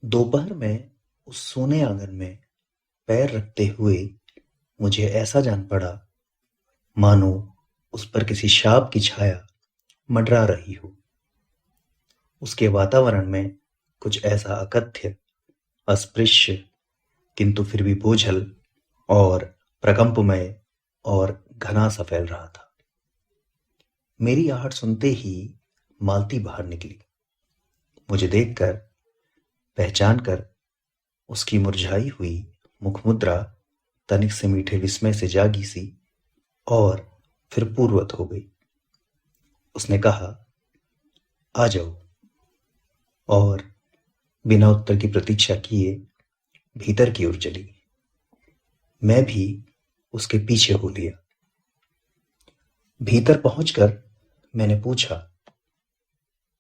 दोपहर में उस सोने आंगन में पैर रखते हुए मुझे ऐसा जान पड़ा मानो उस पर किसी शाप की छाया मंडरा रही हो। उसके वातावरण में कुछ ऐसा अकथ्य, अस्पृश्य किंतु फिर भी बोझल और प्रकंपमय और घना सा फैल रहा था। मेरी आहट सुनते ही मालती बाहर निकली। मुझे देखकर, पहचान कर उसकी मुरझाई हुई मुखमुद्रा तनिक से मीठे विस्मय से जागी सी और फिर पूर्ववत हो गई। उसने कहा, आ जाओ। और बिना उत्तर की प्रतीक्षा किए भीतर की ओर चली। मैं भी उसके पीछे हो लिया। भीतर पहुंचकर मैंने पूछा,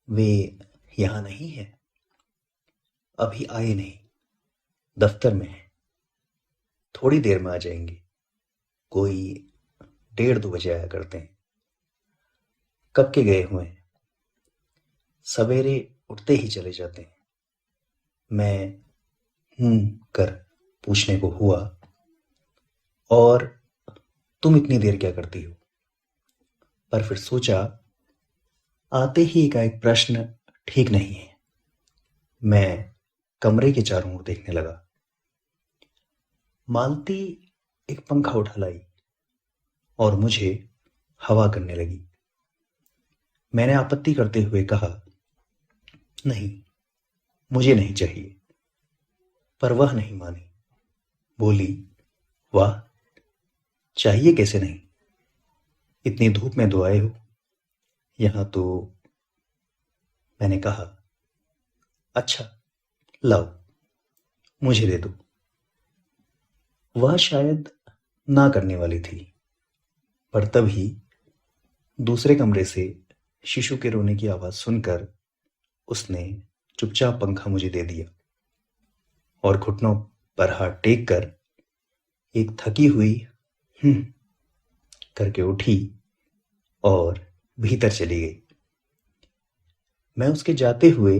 वे यहां नहीं है? अभी आए नहीं, दफ्तर में है। थोड़ी देर में आ जाएंगे। कोई 1:30-2 बजे आया करते हैं। कब के गए हुए हैं? सवेरे उठते ही चले जाते हैं। मैं कर पूछने को हुआ, और तुम इतनी देर क्या करती हो? पर फिर सोचा, आते ही एकाएक प्रश्न ठीक नहीं है। मैं कमरे के चारों ओर देखने लगा। मालती एक पंखा उठा लाई और मुझे हवा करने लगी। मैंने आपत्ति करते हुए कहा, नहीं, मुझे नहीं चाहिए। पर वह नहीं मानी। बोली, वाह, चाहिए कैसे नहीं? इतनी धूप में तो आए हो। यहां तो। मैंने कहा, अच्छा, लाओ, मुझे दे दो। वह शायद ना करने वाली थी, पर तभी दूसरे कमरे से शिशु के रोने की आवाज सुनकर उसने चुपचाप पंखा मुझे दे दिया और घुटनों पर हाथ टेक कर एक थकी हुई हम्म करके उठी और भीतर चली गई। मैं उसके जाते हुए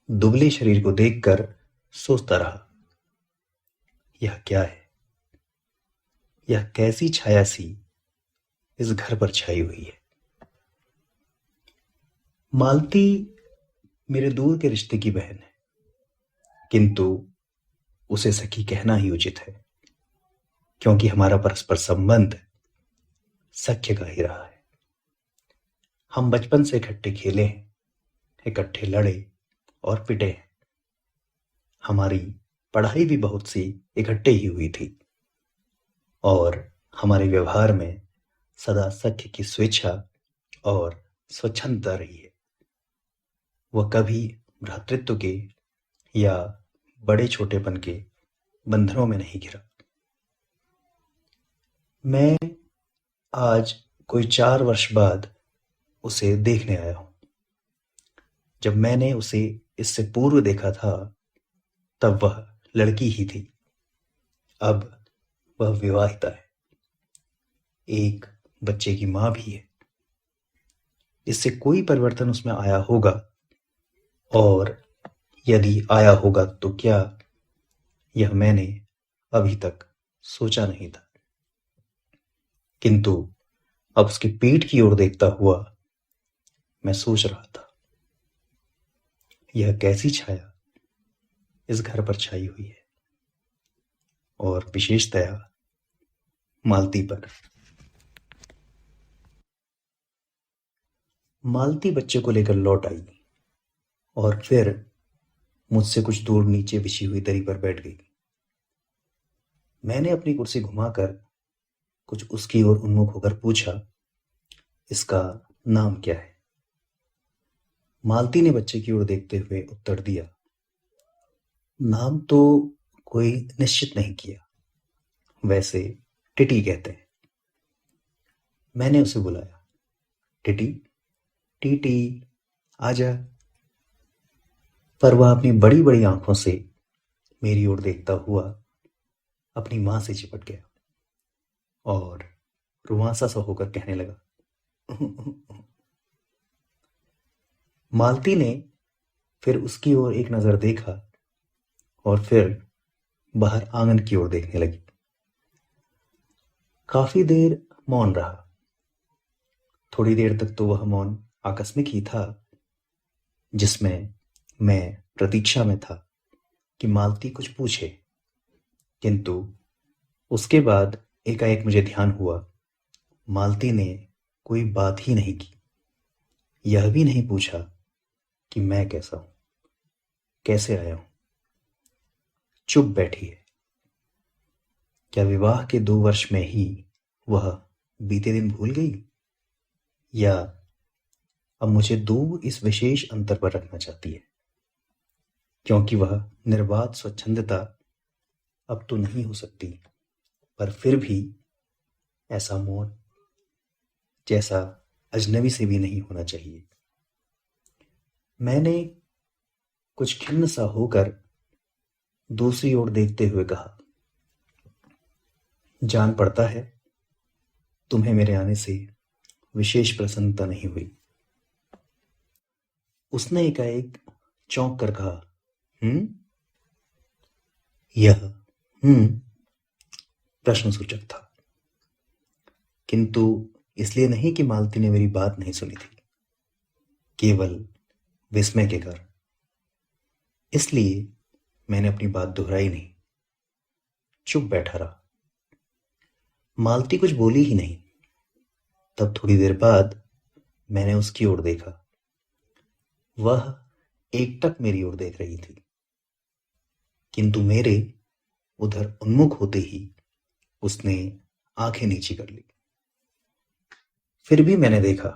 दुबले शरीर को देखकर सोचता रहा, यह क्या है? यह कैसी छाया सी इस घर पर छाई हुई है? मालती मेरे दूर के रिश्ते की बहन है, किंतु उसे सखी कहना ही उचित है, क्योंकि हमारा परस्पर संबंध सख्य का ही रहा है। हम बचपन से इकट्ठे खेले हैं, इकट्ठे लड़े और पिटे हैं। हमारी पढ़ाई भी बहुत सी इकट्ठे ही हुई थी, और हमारे व्यवहार में सदा सख्य की स्वेच्छा और स्वच्छंदता रही है। वह कभी भ्रातृत्व के या बड़े छोटेपन के बंधनों में नहीं घिरा। मैं आज कोई 4 वर्ष बाद उसे देखने आया हूं। जब मैंने उसे इससे पूर्व देखा था, तब वह लड़की ही थी। अब वह विवाहिता है, एक बच्चे की मां भी है। इससे कोई परिवर्तन उसमें आया होगा, और यदि आया होगा तो क्या, यह मैंने अभी तक सोचा नहीं था। किंतु अब उसकी पीठ की ओर देखता हुआ मैं सोच रहा था, यह कैसी छाया इस घर पर छाई हुई है, और विशेषतया मालती पर। मालती बच्चे को लेकर लौट आई और फिर मुझसे कुछ दूर नीचे बिछी हुई दरी पर बैठ गई। मैंने अपनी कुर्सी घुमाकर कुछ उसकी ओर उन्मुख होकर पूछा, इसका नाम क्या है? मालती ने बच्चे की ओर देखते हुए उत्तर दिया, नाम तो कोई निश्चित नहीं किया, वैसे टिटी कहते हैं। मैंने उसे बुलाया, टिटी, टीटी, आजा। पर वह अपनी बड़ी बड़ी आंखों से मेरी ओर देखता हुआ अपनी मां से चिपट गया और रुआंसा सा होकर कहने लगा। मालती ने फिर उसकी ओर एक नजर देखा और फिर बाहर आंगन की ओर देखने लगी। काफी देर मौन रहा। थोड़ी देर तक तो वह मौन आकस्मिक ही था, जिसमें मैं प्रतीक्षा में था कि मालती कुछ पूछे। किंतु उसके बाद एकाएक मुझे ध्यान हुआ, मालती ने कोई बात ही नहीं की। यह भी नहीं पूछा कि मैं कैसा हूं, कैसे आया हूं। चुप बैठी है। क्या विवाह के 2 वर्ष में ही वह बीते दिन भूल गई, या अब मुझे दूर इस विशेष अंतर पर रखना चाहती है, क्योंकि वह निर्बाध स्वच्छंदता अब तो नहीं हो सकती, पर फिर भी ऐसा मौन जैसा अजनबी से भी नहीं होना चाहिए। मैंने कुछ खिन्न सा होकर दूसरी ओर देखते हुए कहा, जान पड़ता है तुम्हें मेरे आने से विशेष प्रसन्नता नहीं हुई। उसने एकाएक चौंक कर कहा, हम्म? यह प्रश्नसूचक था, किंतु इसलिए नहीं कि मालती ने मेरी बात नहीं सुनी थी, केवल विस्मय के कारण। इसलिए मैंने अपनी बात दोहराई नहीं, चुप बैठा रहा। मालती कुछ बोली ही नहीं। तब थोड़ी देर बाद मैंने उसकी ओर देखा। वह एकटक मेरी ओर देख रही थी, किंतु मेरे उधर उन्मुख होते ही उसने आंखें नीची कर ली। फिर भी मैंने देखा,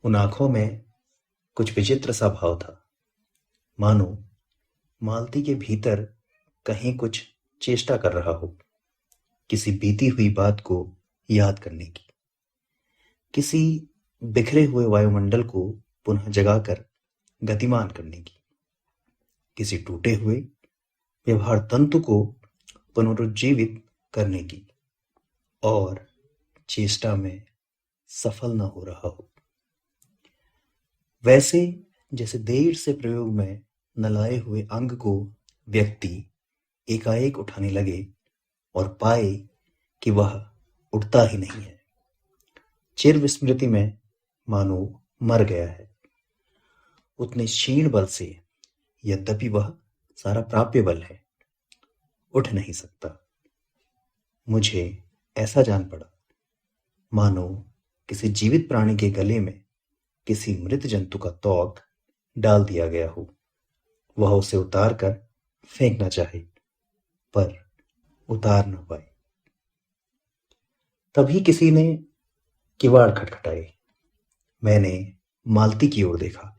उन आंखों में कुछ विचित्र सा भाव था, मानो मालती के भीतर कहीं कुछ चेष्टा कर रहा हो, किसी बीती हुई बात को याद करने की, किसी बिखरे हुए वायुमंडल को पुनः जगाकर गतिमान करने की, किसी टूटे हुए व्यवहार तंतु को पुनरुज्जीवित करने की, और चेष्टा में सफल न हो रहा हो। वैसे जैसे देर से प्रयोग में न लाए हुए अंग को व्यक्ति एकाएक उठाने लगे और पाए कि वह उठता ही नहीं है, चिर विस्मृति में मानो मर गया है, उतने क्षीण बल से, यद्यपि वह सारा प्राप्य बल है, उठ नहीं सकता। मुझे ऐसा जान पड़ा मानो किसी जीवित प्राणी के गले में किसी मृत जंतु का तौक डाल दिया गया हो। वह उसे उतार कर फेंकना चाहे, पर उतार न पाए। तभी किसी ने किवाड़ खटखटाए। मैंने मालती की ओर देखा,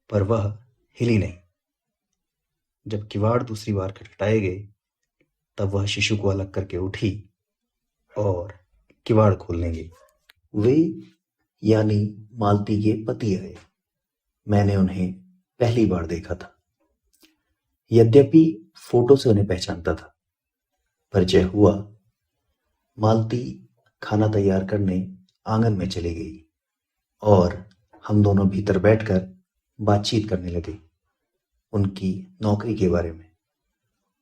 पर वह हिली नहीं। जब किवाड़ दूसरी बार खटखटाए गए, तब वह शिशु को अलग करके उठी और किवाड़ खोलने गई। वे यानी मालती के पति आए। मैंने उन्हें पहली बार देखा था। यद्यपि फोटो से उन्हें पहचानता था। परिचय हुआ। मालती खाना तैयार करने आंगन में चली गई और हम दोनों भीतर बैठकर बातचीत करने लगे, उनकी नौकरी के बारे में,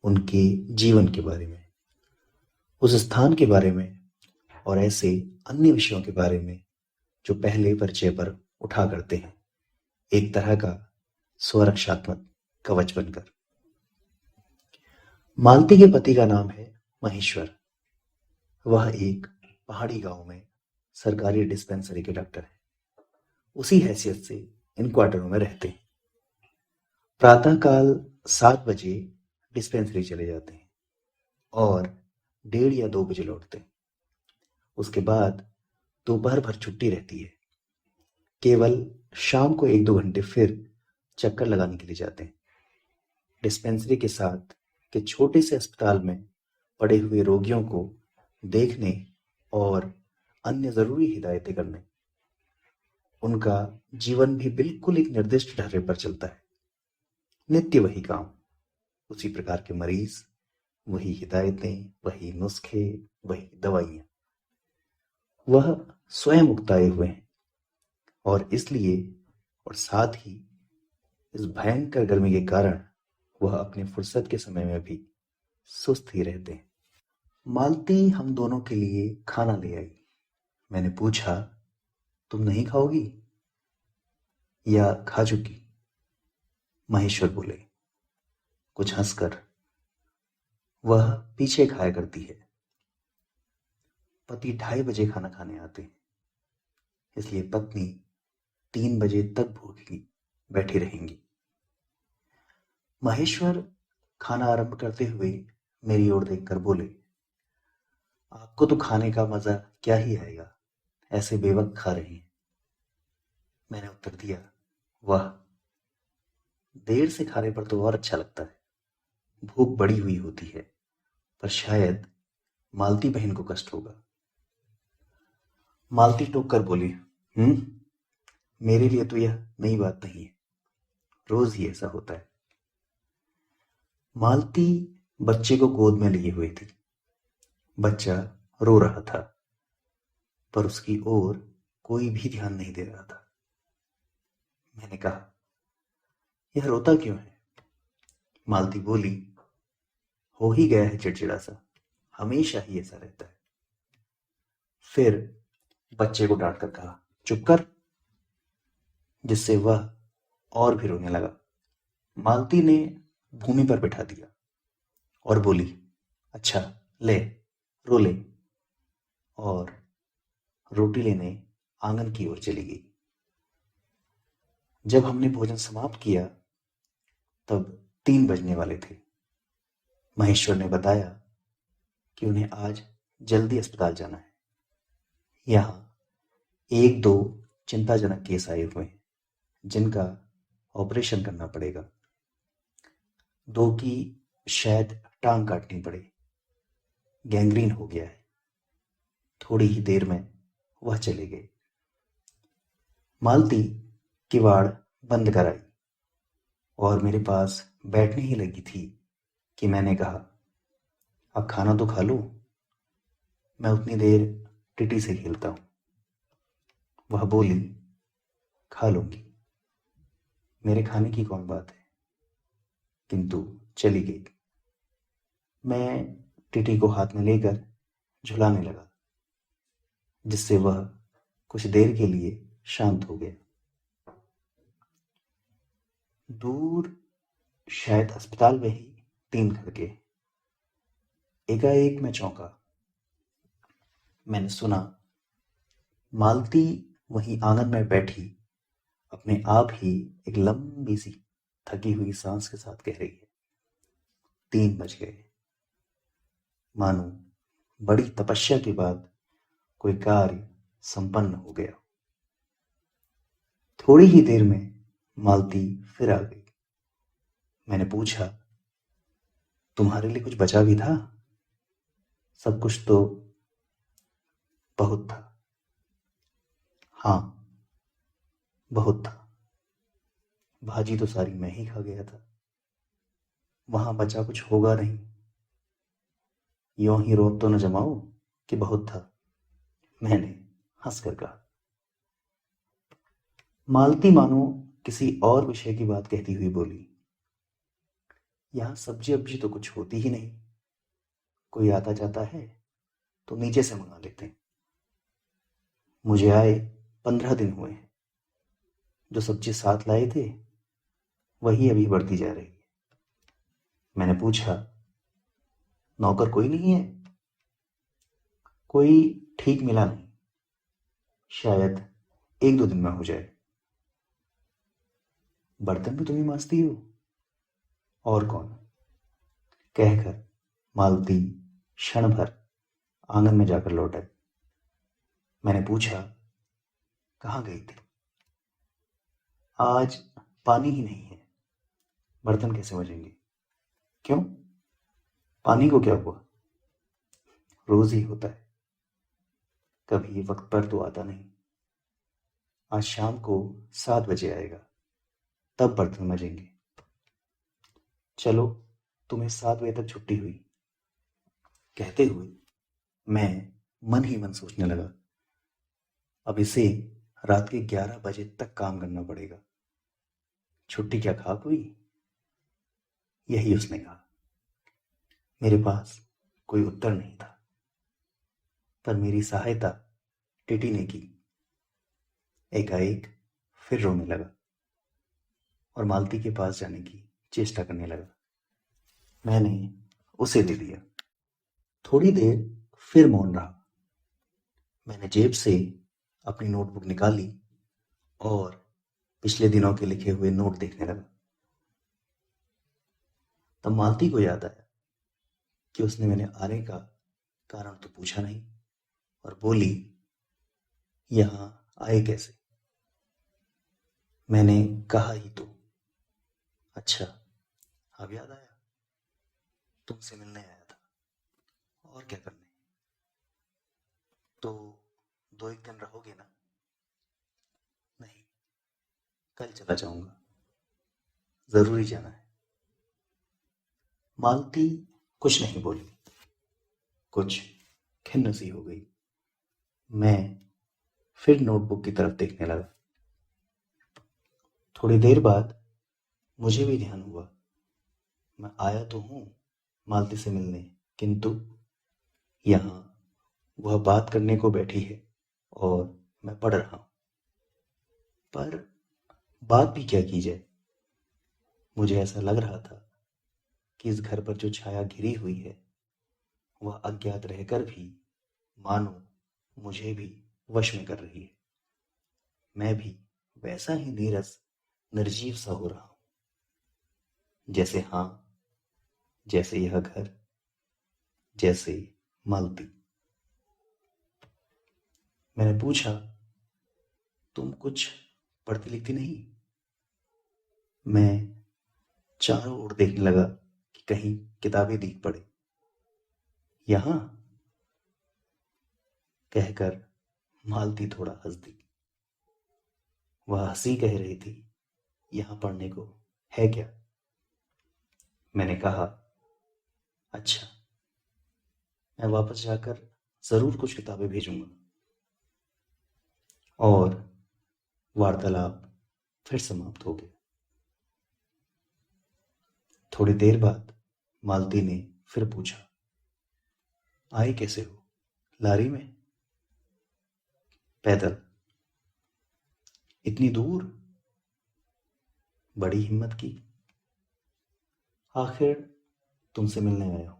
उनके जीवन के बारे में, उस स्थान के बारे में और ऐसे अन्य विषयों के बारे में जो पहले परिचय पर उठा करते हैं, एक तरह का स्वरक्षात्मक कवच बनकर। मालती के पति का नाम है महेश्वर। वह एक पहाड़ी गांव में सरकारी डिस्पेंसरी के डॉक्टर हैं। उसी हैसियत से इन क्वार्टरों में रहते हैं। प्रातःकाल 7 बजे डिस्पेंसरी चले जाते हैं और 1:30 या 2 बजे लौटते हैं। उसके बाद दोपहर भर छुट्टी रहती है। केवल शाम को 1-2 घंटे फिर चक्कर लगाने के लिए जाते हैं। डिस्पेंसरी के साथ के छोटे से अस्पताल में पड़े हुए रोगियों को देखने और अन्य जरूरी हिदायतें करने। उनका जीवन भी बिल्कुल एक निर्दिष्ट ढर्रे पर चलता है। नित्य वही काम, उसी प्रकार के मरीज, वही हिदायतें, वही नुस्खे, वही दवाइयां। वह स्वयं उकताए हुए हैं और इसलिए और साथ ही इस भयंकर गर्मी के कारण वह अपने फुर्सत के समय में भी सुस्त ही रहते हैं। मालती हम दोनों के लिए खाना ले आई। मैंने पूछा, तुम नहीं खाओगी या खा चुकी? महेश्वर बोले कुछ हंसकर, वह पीछे खाया करती है। पति 2:30 बजे खाना खाने आते हैं, इसलिए पत्नी 3 बजे तक भूखी बैठी रहेंगी। महेश्वर खाना आरंभ करते हुए मेरी ओर देखकर बोले, आपको तो खाने का मजा क्या ही आएगा, ऐसे बेवक्त खा रहे हैं। मैंने उत्तर दिया, वाह, देर से खाने पर तो और अच्छा लगता है। भूख बड़ी हुई होती है, पर शायद मालती बहन को कष्ट होगा। मालती टोक कर बोली, मेरे लिए तो यह नई बात नहीं है, रोज ही ऐसा होता है। मालती बच्चे को गोद में लिए हुए थी। बच्चा रो रहा था, पर उसकी ओर कोई भी ध्यान नहीं दे रहा था। मैंने कहा, यह रोता क्यों है? मालती बोली, हो ही गया है चिड़चिड़ा सा, हमेशा ही ऐसा रहता है। फिर बच्चे को डांट कर कहा, चुप कर, जिससे वह और भी रोने लगा। मालती ने भूमि पर बिठा दिया और बोली, अच्छा ले, रो ले, और रोटी लेने आंगन की ओर चली गई। जब हमने भोजन समाप्त किया तब 3 बजने वाले थे। महेश्वर ने बताया कि उन्हें आज जल्दी अस्पताल जाना है। यहाँ 1-2 चिंताजनक केस आए हुए हैं, जिनका ऑपरेशन करना पड़ेगा। 2 की शायद टांग काटनी पड़े, गैंग्रीन हो गया है। थोड़ी ही देर में वह चले गए। मालती किवाड़ बंद कराई और मेरे पास बैठने ही लगी थी कि मैंने कहा, अब खाना तो खा लो, मैं उतनी देर टिटी से खेलता हूं। वह बोली, खा लूंगी, मेरे खाने की कौन बात है, किंतु चली गई। मैं टिटी को हाथ में लेकर झुलाने लगा, जिससे वह कुछ देर के लिए शांत हो गया। दूर शायद अस्पताल में ही 3 खड़के। एकाएक मैं चौंका। मैंने सुना मालती वहीं आंगन में बैठी अपने आप ही एक लंबी सी थकी हुई सांस के साथ कह रही है, 3 बज गए। मानो बड़ी तपस्या के बाद कोई कार्य संपन्न हो गया। थोड़ी ही देर में मालती फिर आ गई। मैंने पूछा, तुम्हारे लिए कुछ बचा भी था? सब कुछ तो बहुत था। हाँ, बहुत था। भाजी तो सारी मैं ही खा गया था, वहां बचा कुछ होगा नहीं। यों ही रोब तो न जमाओ कि बहुत था, मैंने हंसकर कहा। मालती मानो किसी और विषय की बात कहती हुई बोली, यहां सब्जी अब्जी तो कुछ होती ही नहीं, कोई आता जाता है तो नीचे से मंगा लेते हैं। मुझे आए 15 दिन हुए हैं, जो सब्जी साथ लाए थे वही अभी बढ़ती जा रही है। मैंने पूछा, नौकर कोई नहीं है? कोई ठीक मिला नहीं, शायद 1-2 दिन में हो जाए। बर्तन भी तुम ही मांजती हो? और कौन? कहकर मालती क्षण भर आंगन में जाकर लौट आई। मैंने पूछा, कहाँ गई थी? आज पानी ही नहीं है, बर्तन कैसे मजेंगे? क्यों, पानी को क्या हुआ? रोज ही होता है, कभी वक्त पर तो आता नहीं। आज शाम को 7 बजे आएगा, तब बर्तन मजेंगे। चलो, तुम्हें 7 बजे तक छुट्टी हुई। कहते हुए मैं मन ही मन सोचने लगा, अब इसे रात के 11 बजे तक काम करना पड़ेगा। छुट्टी क्या खाक हुई? यही उसने कहा। मेरे पास कोई उत्तर नहीं था, पर मेरी सहायता टिटी ने की। एकाएक फिर रोने लगा और मालती के पास जाने की चेष्टा करने लगा। मैंने उसे दे दिया। थोड़ी देर फिर मौन रहा। मैंने जेब से अपनी नोटबुक निकाली और पिछले दिनों के लिखे हुए नोट देखने लगा। तब मालती को याद आया कि उसने मेरे आने का कारण तो पूछा नहीं, और बोली, यहां आए कैसे? मैंने कहा ही तो। अच्छा, अब याद आया, तुमसे मिलने आया था, और क्या करने? तो 2 एक दिन रहोगे ना? नहीं, कल चला जाऊंगा, जरूरी जाना है। मालती कुछ नहीं बोली। कुछ खिन्न सी हो गई। मैं फिर नोटबुक की तरफ देखने लगा। थोड़ी देर बाद मुझे भी ध्यान हुआ, मैं आया तो हूं मालती से मिलने, किंतु यहाँ वह बात करने को बैठी है और मैं पढ़ रहा हूं। पर बात भी क्या की जाए? मुझे ऐसा लग रहा था कि इस घर पर जो छाया घिरी हुई है वह अज्ञात रहकर भी मानो मुझे भी वश में कर रही है। मैं भी वैसा ही नीरस निर्जीव सा हो रहा हूं, जैसे यह घर, जैसे मालती। मैंने पूछा, तुम कुछ पढ़ती लिखती नहीं? मैं चारों ओर देखने लगा कि कहीं किताबें दिख पड़े। यहां, कहकर मालती थोड़ा हंस दी। वह हंसी कह रही थी, यहां पढ़ने को है क्या? मैंने कहा, अच्छा, मैं वापस जाकर जरूर कुछ किताबें भेजूंगा। और वार्तालाप फिर समाप्त हो गया। थोड़ी देर बाद मालती ने फिर पूछा, आए कैसे हो? लारी में? पैदल? इतनी दूर? बड़ी हिम्मत की। आखिर तुमसे मिलने आया हूं।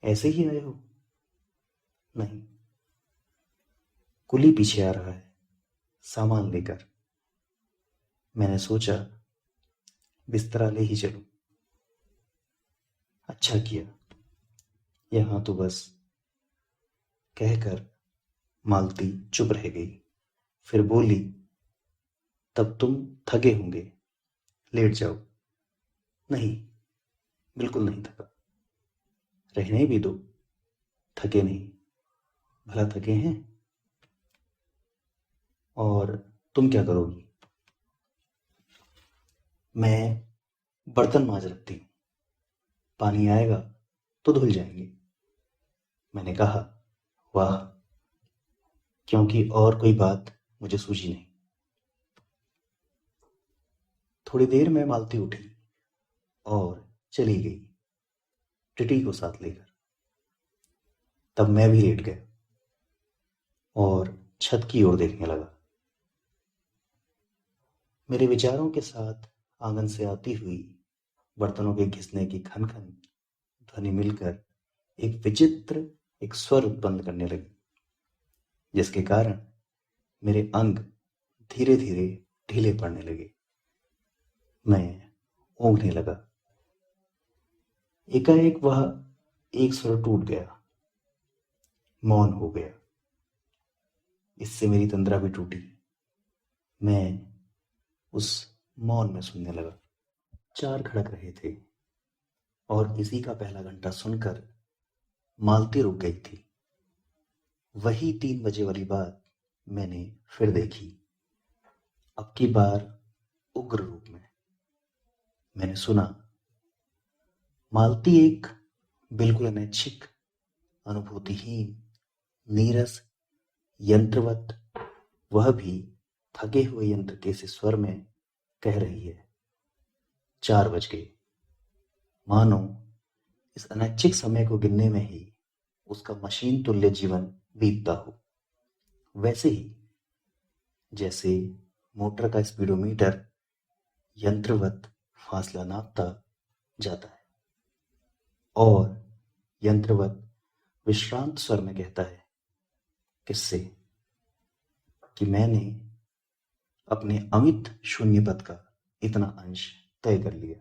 ऐसे ही आए हो? नहीं, कुली पीछे आ रहा है, सामान लेकर। मैंने सोचा बिस्तरा ले ही चलूं। अच्छा किया, यहां तो बस। कहकर मालती चुप रह गई। फिर बोली, तब तुम थके होंगे, लेट जाओ। नहीं, बिल्कुल नहीं थका। रहने भी दो, थके नहीं। भला थके हैं? और तुम क्या करोगी? मैं बर्तन मांज रखती हूँ, पानी आएगा तो धुल जाएंगे। मैंने कहा, वाह, क्योंकि और कोई बात मुझे सूझी नहीं। थोड़ी देर में मालती उठी और चली गई, टिटी को साथ लेकर। तब मैं भी लेट गया और छत की ओर देखने लगा। मेरे विचारों के साथ आंगन से आती हुई बर्तनों के घिसने की खन खन ध्वनि मिलकर एक विचित्र, एक स्वर उत्पन्न करने लगी, जिसके कारण मेरे अंग धीरे धीरे ढीले पड़ने लगे। मैं ऊँघने लगा। एकाएक वह एक स्वर टूट गया, मौन हो गया। इससे मेरी तंद्रा भी टूटी। मैं उस मौन में सुनने लगा। 4 खड़क रहे थे और इसी का पहला घंटा सुनकर मालती रुक गई थी। वही 3 बजे वाली बात मैंने फिर देखी, अब की बार उग्र रूप में। मैंने सुना, मालती एक बिल्कुल अनैच्छिक, अनुभूतिहीन, नीरस, यंत्रवत, वह भी थके हुए यंत्र के से स्वर में कह रही है, 4 बज गए। मानो इस अनैच्छिक समय को गिनने में ही उसका मशीन तुल्य जीवन बीतता हो। वैसे ही जैसे मोटर का स्पीडोमीटर यंत्रवत फासला नापता जाता है और यंत्रवत विश्रांत स्वर में कहता है, किससे कि मैंने अपने अमित शून्य पद का इतना अंश तय कर लिया।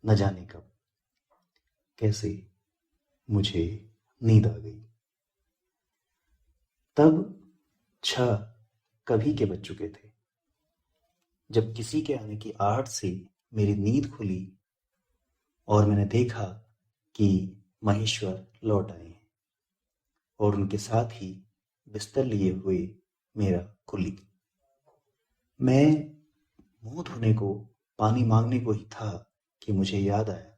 न जाने कब कैसे मुझे नींद आ गई। तब 6 कभी के बज चुके थे जब किसी के आने की आहट से मेरी नींद खुली और मैंने देखा कि महेश्वर लौट आए हैं और उनके साथ ही बिस्तर लिए हुए मेरा कुली। मैं मुंह धोने को, पानी मांगने को ही था कि मुझे याद आया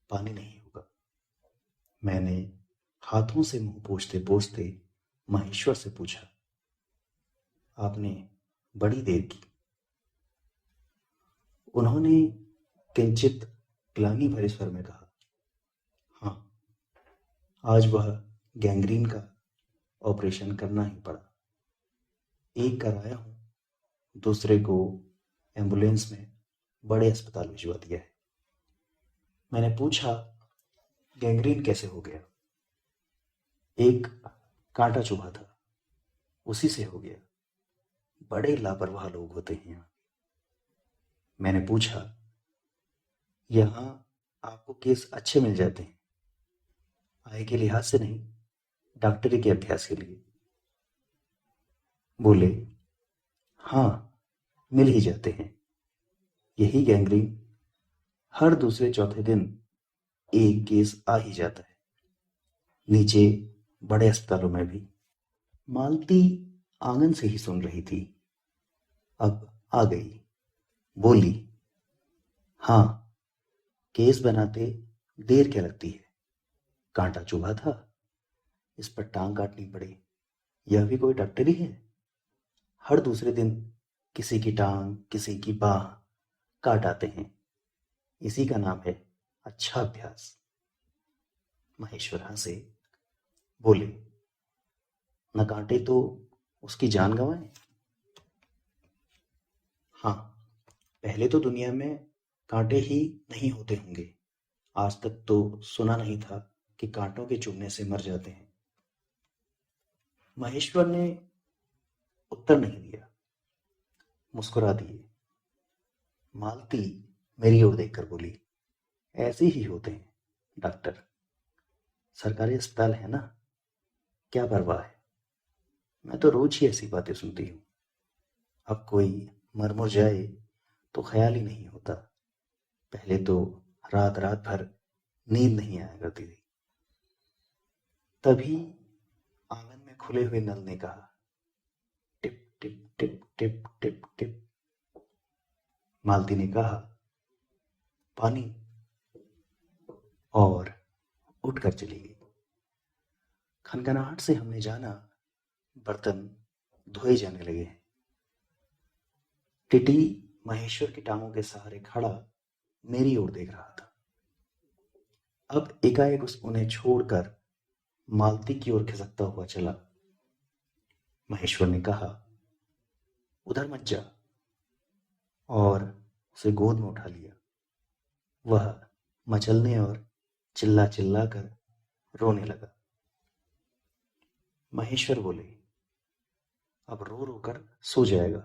पानी नहीं होगा। मैंने हाथों से मुंह पोंछते पोंछते महेश्वर से पूछा, आपने बड़ी देर की। उन्होंने किंचित ग्लानि भरे स्वर में कहा, हाँ, आज वह गैंग्रीन का ऑपरेशन करना ही पड़ा। एक कराया हूं, दूसरे को एम्बुलेंस में बड़े अस्पताल भिजवा दिया है। मैंने पूछा, गैंग्रीन कैसे हो गया? एक कांटा चुभा था, उसी से हो गया। बड़े लापरवाह लोग होते हैं यहाँ। मैंने पूछा, यहाँ आपको केस अच्छे मिल जाते हैं, आय के लिहाज से नहीं, डॉक्टरी के अभ्यास के लिए। बोले, हाँ, मिल ही जाते हैं। यही गैंग्रीन हर दूसरे चौथे दिन एक केस आ ही जाता है, नीचे बड़े अस्पतालों में भी। मालती आंगन से ही सुन रही थी, अब आ गई। बोली, हाँ, केस बनाते देर क्या लगती है? कांटा चुभा था, इस पर टांग काटनी पड़े, यह भी कोई डॉक्टरी है? हर दूसरे दिन किसी की टांग, किसी की बाह काट आते हैं। इसी का नाम है अच्छा अभ्यास। महेश्वर हंसे। बोले, न कांटे तो उसकी जान गंवाए। हाँ, पहले तो दुनिया में कांटे ही नहीं होते होंगे। आज तक तो सुना नहीं था कि कांटों के चुभने से मर जाते हैं। महेश्वर ने उत्तर नहीं दिया, मुस्कुरा दिए। मालती मेरी ओर देखकर बोली, ऐसे ही होते हैं डॉक्टर, सरकारी अस्पताल है ना, क्या परवाह है। मैं तो रोज ही ऐसी बातें सुनती हूँ। अब कोई मर मुर जाए तो ख्याल ही नहीं होता। पहले तो रात रात भर नींद नहीं आया करती थी। तभी आंगन में खुले हुए नल ने कहा, टिप टिप टिप टिप टिप टिप। मालती ने कहा, पानी, और उठकर चली गई। खनखनाहट से हमने जाना बर्तन धोए जाने लगे हैं। टिटी महेश्वर की टांगों के सहारे खड़ा मेरी ओर देख रहा था। अब एकाएक उन्हें छोड़कर मालती की ओर खिसकता हुआ चला। महेश्वर ने कहा, उधर मत जा, और उसे गोद में उठा लिया। वह मचलने और चिल्ला चिल्ला कर रोने लगा। महेश्वर बोले, अब रो रो कर सो जाएगा,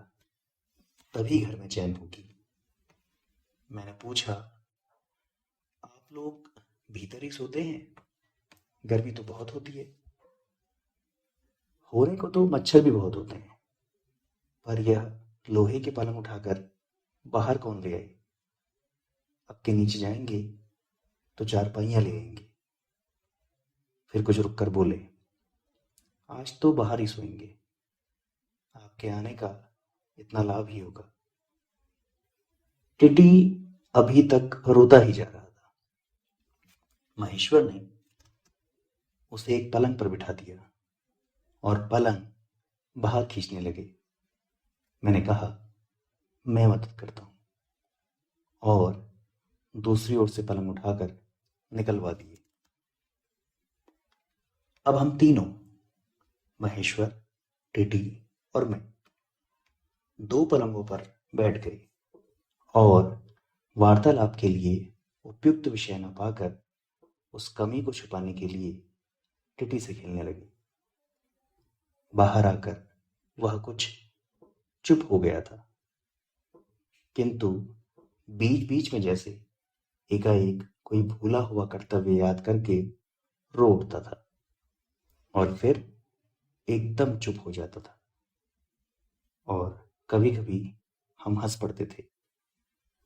तभी घर में चैन होगी। मैंने पूछा, आप लोग भीतर ही सोते हैं? गर्मी तो बहुत होती है। होने को तो मच्छर भी बहुत होते हैं, पर यह लोहे के पलंग उठाकर बाहर कौन ले आए? अब के नीचे जाएंगे तो चारपाइयां ले आएंगे। फिर कुछ रुक कर बोले, आज तो बाहर ही सोएंगे, आपके आने का इतना लाभ ही होगा। टिटी अभी तक रोता ही जा रहा था। महेश्वर ने उसे एक पलंग पर बिठा दिया और पलंग बाहर खींचने लगे। मैंने कहा, मैं मदद करता हूं, और दूसरी ओर से पलंग उठाकर निकलवा दिए। अब हम तीनों, महेश्वर, टीटी और मैं, दो पलंगों पर बैठ गए और वार्तालाप के लिए उपयुक्त विषय न पाकर उस कमी को छुपाने के लिए टीटी से खेलने लगे। बाहर आकर वह कुछ चुप हो गया था, किंतु बीच बीच में जैसे एकाएक कोई भूला हुआ कर्तव्य याद करके रो उठता था और फिर एकदम चुप हो जाता था। और कभी कभी हम हंस पड़ते थे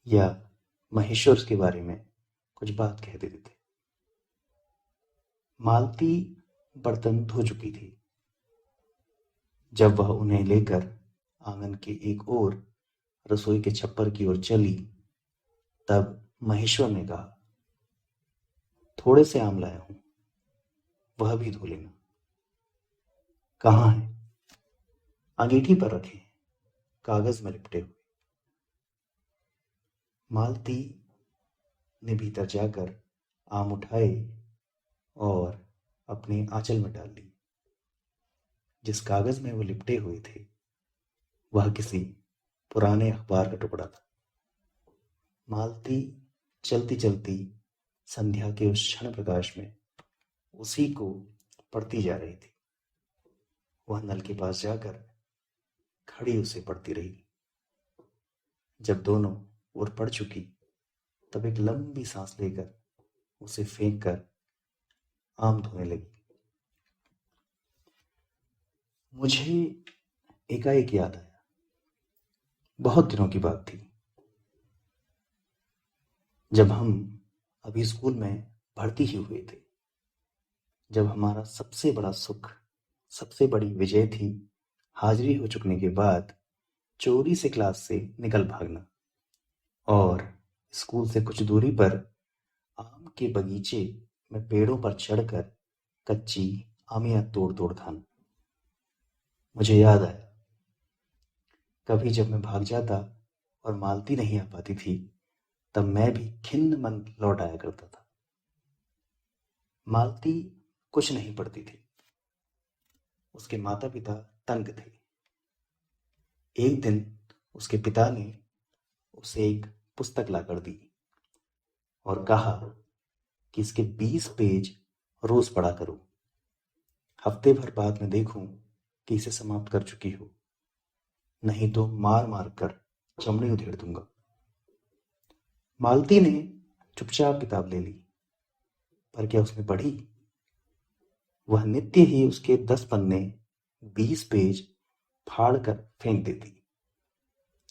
या महेश्वर के बारे में कुछ बात कह देते थे। मालती बर्तन धो चुकी थी। जब वह उन्हें लेकर आंगन के एक ओर रसोई के छप्पर की ओर चली, तब महेश्वर ने कहा, थोड़े से आम लाया हूं, वह भी धो लेना। कहाँ है? अंगीठी पर रखे हैं, कागज में लिपटे हुए। मालती ने भीतर जाकर आम उठाए और अपने आंचल में डाल ली। जिस कागज में वो लिपटे हुए थे वह किसी पुराने अखबार का टुकड़ा था। मालती चलती चलती संध्या के उस क्षण प्रकाश में उसी को पढ़ती जा रही थी। वह नल के पास जाकर खड़ी उसे पढ़ती रही। जब दोनों ओर पढ़ चुकी, तब एक लंबी सांस लेकर उसे फेंक कर आम धोने लगी। मुझे एकाएक याद आया, बहुत दिनों की बात थी, जब हम अभी स्कूल में भर्ती ही हुए थे। जब हमारा सबसे बड़ा सुख, सबसे बड़ी विजय थी हाजिरी हो चुकने के बाद चोरी से क्लास से निकल भागना और स्कूल से कुछ दूरी पर आम के बगीचे में पेड़ों पर चढ़कर कच्ची आमियां तोड़ तोड़ खाना। मुझे याद आया, कभी जब मैं भाग जाता और मालती नहीं आ पाती थी, तब मैं भी खिन्न मन लौट आया करता था। मालती कुछ नहीं पढ़ती थी, उसके माता पिता तंग थे। एक दिन उसके पिता ने उसे एक पुस्तक लाकर दी और कहा कि इसके 20 पेज रोज पढ़ा करो। हफ्ते भर बाद में देखूं कि इसे समाप्त कर चुकी हो, नहीं तो मार मार कर चमड़ी उधेड़ दूंगा। मालती ने चुपचाप किताब ले ली, पर क्या उसने पढ़ी? वह नित्य ही उसके 10 पन्ने, 20 पेज फाड़ कर फेंक देती,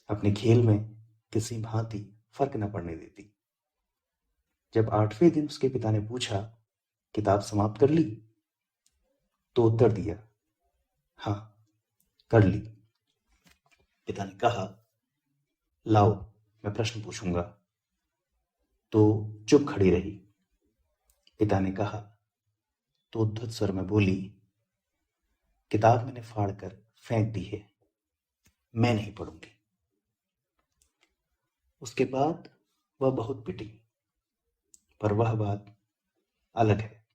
अपने खेल में किसी भांति फर्क न पड़ने देती। जब 8वें दिन उसके पिता ने पूछा, किताब समाप्त कर ली? तो उत्तर दिया, हाँ, कर ली। पिता ने कहा, लाओ, मैं प्रश्न पूछूंगा। तो चुप खड़ी रही। पिता ने कहा तो उद्धत स्वर में बोली, किताब मैंने फाड़ कर फेंक दी है, मैं नहीं पढ़ूंगी। उसके बाद वह बहुत पिटी, पर वह बात अलग है।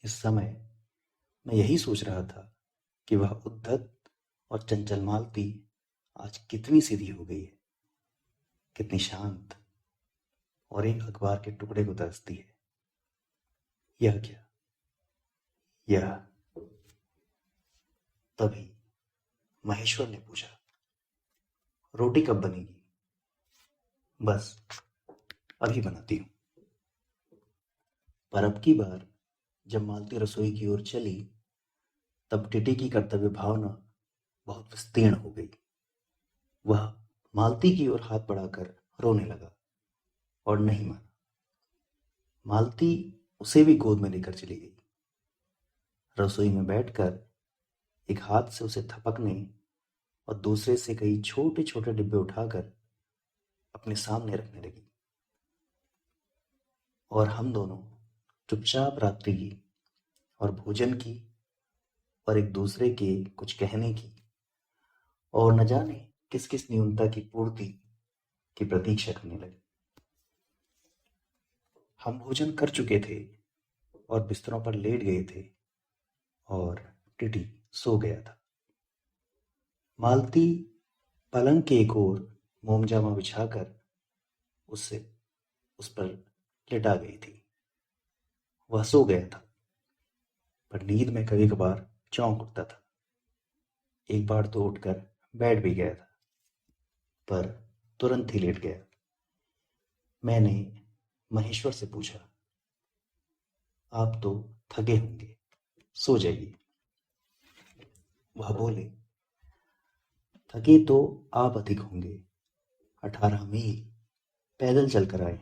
इस समय मैं यही सोच रहा था कि वह उद्धत और चंचल मालती आज कितनी सीधी हो गई है, कितनी शांत और एक अखबार के टुकड़े को तरसती है। यह क्या? यह तभी महेश्वर ने पूछा, रोटी कब बनेगी? बस अभी बनाती हूं। पर अब की बार जब मालती रसोई की ओर चली, तब टिटी की कर्तव्य भावना बहुत विस्तीर्ण हो गई। वह मालती की ओर हाथ बढ़ाकर रोने लगा और नहीं माना। मालती उसे भी गोद में लेकर चली गई। रसोई में बैठकर एक हाथ से उसे थपकने और दूसरे से कई छोटे छोटे डिब्बे उठाकर अपने सामने रखने लगी और हम दोनों चुपचाप रात्रि की और भोजन की और एक दूसरे के कुछ कहने की और न जाने किस किस न्यूनता की पूर्ति की प्रतीक्षा करने लगे। हम भोजन कर चुके थे और बिस्तरों पर लेट गए थे और टिटी सो गया था। मालती पलंग के एक ओर मोमजामा बिछाकर उससे उस पर लेटा गई थी। वह सो गया था, पर नींद में कभी कभार चौंक उठता था। एक बार तो उठकर बैठ भी गया था, पर तुरंत ही लेट गया। मैंने महेश्वर से पूछा, आप तो थके होंगे, सो जाइए। वह बोले, थके तो आप अधिक होंगे, 18 मील पैदल चलकर आए।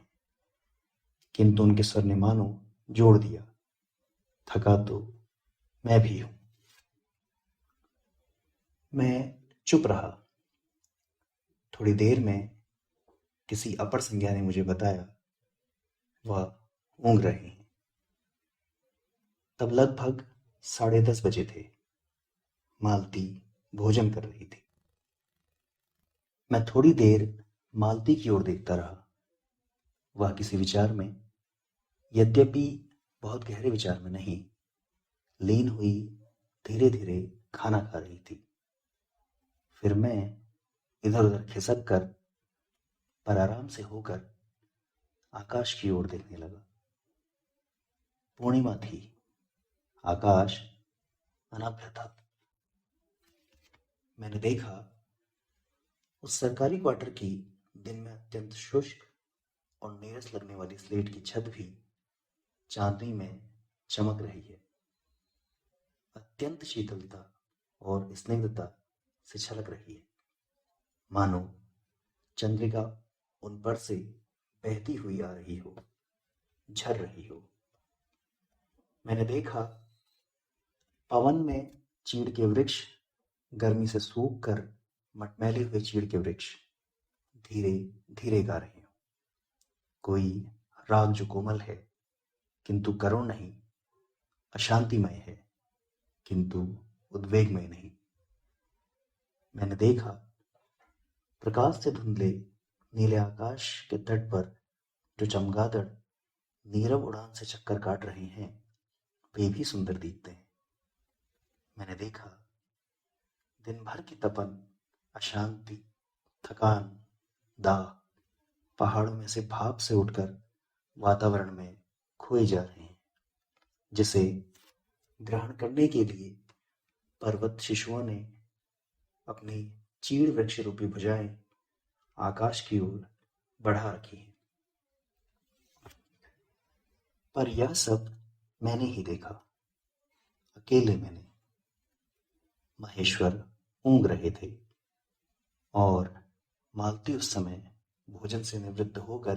किंतु उनके सर ने मानो जोड़ दिया, थका तो मैं भी हूं। मैं चुप रहा। थोड़ी देर में किसी अपर संज्ञा ने मुझे बताया, वह ऊँघ रहे हैं। तब लगभग 10:30 बजे थे। मालती भोजन कर रही थी। मैं थोड़ी देर मालती की ओर देखता रहा। वह किसी विचार में, यद्यपि बहुत गहरे विचार में नहीं, लीन हुई धीरे धीरे खाना खा रही थी। फिर मैं इधर उधर खिसक कर, पर आराम से होकर आकाश की ओर देखने लगा। पूर्णिमा थी, आकाश अनाभ्य था। मैंने देखा उस सरकारी क्वार्टर की दिन में अत्यंत शुष्क और नीरस लगने वाली स्लेट की छत भी चांदनी में चमक रही है। अत्यंत शीतलता और स्निग्धता से छलक रही है, मानो चंद्रिका उन पर से बहती हुई आ रही हो, झर रही हो। मैंने देखा पवन में चीड़ के वृक्ष गर्मी से सूख कर मटमैले हुए चीड़ के वृक्ष धीरे धीरे गा रहे हो। कोई राग जो कोमल है किंतु करुण नहीं, अशांतिमय है किंतु उद्वेगमय नहीं। मैंने देखा प्रकाश से धुंधले नीले आकाश के तट पर जो चमगादड़ नीरव उड़ान से चक्कर काट रहे हैं, वे भी सुंदर दिखते हैं। मैंने देखा दिन भर की तपन, अशांति, थकान, दाह पहाड़ों में से भाप से उठकर वातावरण में खोए जा रहे हैं, जिसे ग्रहण करने के लिए पर्वत शिशुओं ने अपनी चीड़ वृक्ष रूपी भुजाएं आकाश की ओर बढ़ा रखी है। पर यह सब मैंने ही देखा, अकेले मैंने। महेश्वर ऊँघ रहे थे और मालती उस समय भोजन से निवृत्त होकर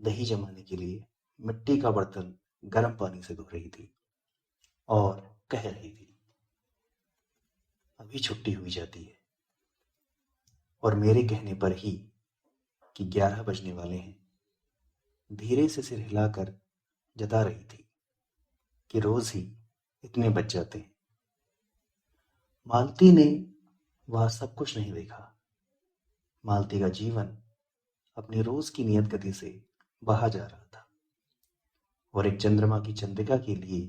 दही जमाने के लिए मिट्टी का बर्तन गर्म पानी से धो रही थी और कह रही थी, अभी छुट्टी हुई जाती है। और मेरे कहने पर ही कि 11 बजने वाले हैं, धीरे से सिर हिलाकर जता रही थी कि रोज ही इतने बज जाते हैं। मालती ने वह सब कुछ नहीं देखा। मालती का जीवन अपनी रोज की नियत गति से बहा जा रहा था और एक चंद्रमा की चंद्रिका के लिए,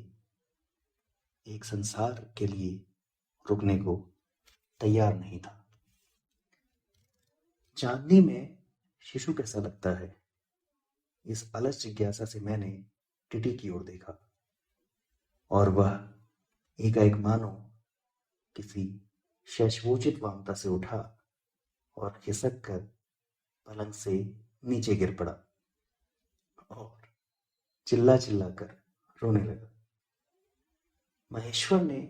एक संसार के लिए रुकने को तैयार नहीं था। चांदनी में शिशु कैसा लगता है, इस अलस जिज्ञासा से मैंने टिटी की ओर देखा और वह एकाएक मानो किसी शैशवोचित वामता से उठा और खिसक कर पलंग से नीचे गिर पड़ा और चिल्ला चिल्ला कर रोने लगा। महेश्वर ने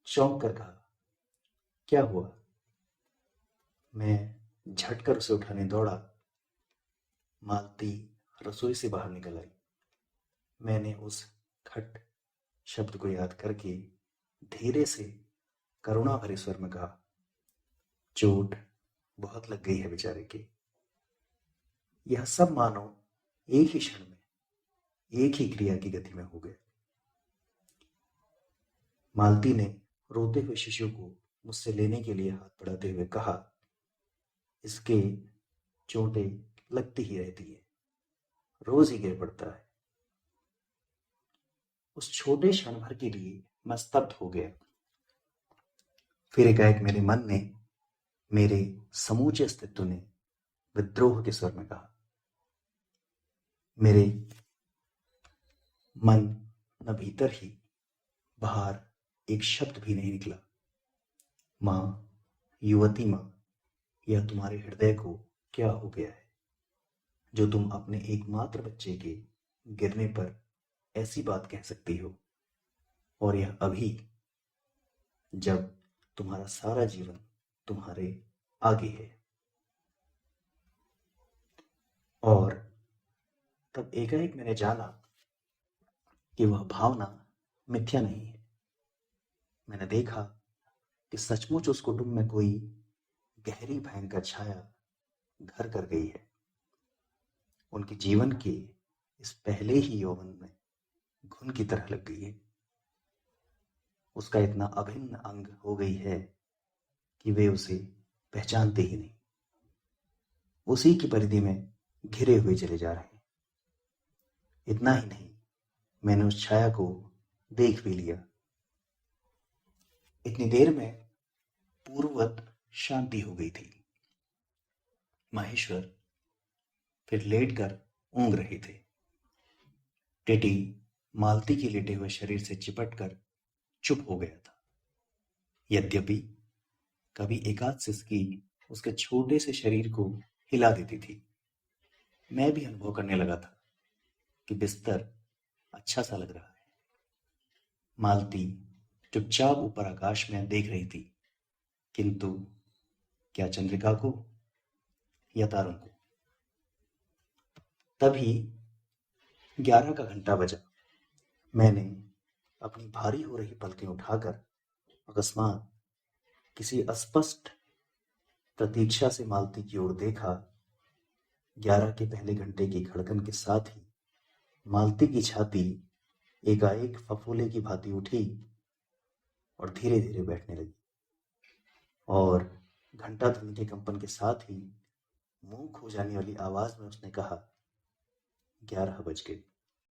चौंक कर कहा, क्या हुआ? मैं झटकर उसे उठाने दौड़ा। मालती रसोई से बाहर निकल आई। मैंने उस खट शब्द को याद करके धीरे से करुणा भरे स्वर में कहा, चोट बहुत लग गई है बेचारे के। यह सब मानो एक ही क्षण में, एक ही क्रिया की गति में हो गया। मालती ने रोते हुए शिशु को मुझसे लेने के लिए हाथ बढ़ाते हुए कहा, इसके चोटें लगती ही रहती है, रोज ही गिर पड़ता है, उस छोटे क्षण भर के लिए मैं स्तब्ध हो गया। फिर एकाएक मेरे मन ने, मेरे समूचे अस्तित्व ने विद्रोह के स्वर में कहा। मेरे मन न भीतर ही बाहर एक शब्द भी नहीं निकला। माँ, युवती माँ, यह तुम्हारे हृदय को क्या हो गया है, जो तुम अपने एकमात्र बच्चे के गिरने पर ऐसी बात कह सकती हो, और यह अभी, जब तुम्हारा सारा जीवन तुम्हारे आगे है। और तब एकाएक मैंने जाना कि वह भावना मिथ्या नहीं है। मैंने देखा कि सचमुच उस कुटुंब में कोई गहरी भयंकर छाया घर कर गई है। उनके जीवन के इस पहले ही यौवन में घुन की तरह लग गई है। उसका इतना अभिन्न अंग हो गई है कि वे उसे पहचानते ही नहीं। उसी की परिधि में घिरे हुए चले जा रहे हैं। इतना ही नहीं, मैंने उस छाया को देख भी लिया। इतनी देर में पूर्ववत शांति हो गई थी। माहेश्वर फिर लेटकर ऊँघ रहे थे। टेटी मालती के लेटे हुए शरीर से चिपटकर चुप हो गया था। यद्यपि कभी एकाध सिसकी उसके छोटे से शरीर को हिला देती थी। मैं भी अनुभव करने लगा था कि बिस्तर अच्छा सा लग रहा है। मालती चुपचाप ऊपर आकाश में देख रही थी, किंतु क्या चंद्रिका को या तारों को? तभी 11 का घंटा बजा। मैंने अपनी भारी हो रही पलकें उठाकर अकस्मात किसी अस्पष्ट प्रतीक्षा से मालती की ओर देखा। 11 के पहले घंटे की धड़कन के साथ ही मालती की छाती एकाएक फफोले की भांति उठी और धीरे धीरे बैठने लगी, और घंटा ध्वनि के कंपन के साथ ही मुंह खो जाने वाली आवाज में उसने कहा, 11 बज गए।